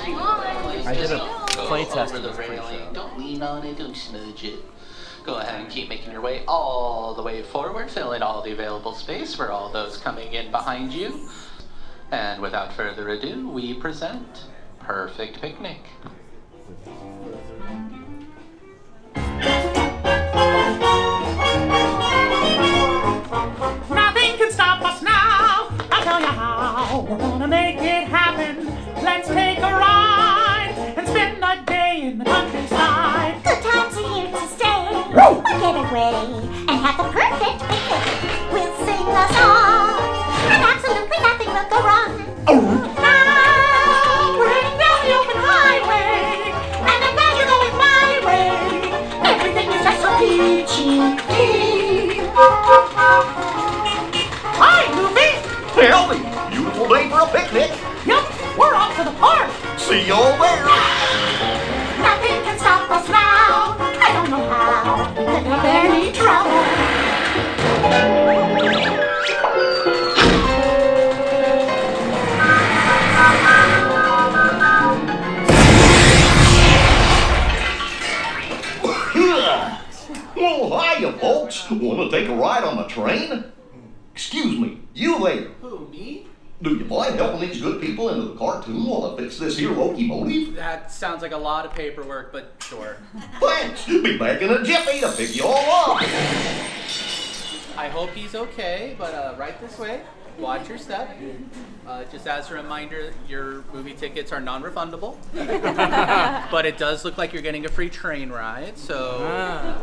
I did a play test over of the this railing. Preshow. Don't lean on it, don't smudge it. Go ahead and keep making your way all the way forward, fill in all the available space for all those coming in behind you. And without further ado, we present Perfect Picnic. Nothing can stop us now. I'll tell you how. We're gonna make it happen. Let's take a ride and spend a day in the countryside. Good times are here to stay. We'll get away and have the perfect picnic. We'll sing a song, and absolutely nothing will go wrong. Now we're heading down the open highway, and I'm glad you're going my way. Everything is just so peachy. Hi, Goofy. Howdy, beautiful day for a picnic. Yup, we're off to the park. See y'all there. Nothing can stop us now. I don't know how. But not any trouble. Well, hiya, folks. Want to take a ride on the train? Excuse me, you there. Who, me? Do you mind helping these good people into the cartoon while I fix this here locomotive? That sounds like a lot of paperwork, but sure. Thanks. Be back in a jiffy to pick you all up. I hope he's okay, but right this way. Watch your step. Just as a reminder, your movie tickets are non-refundable. But it does look like you're getting a free train ride, so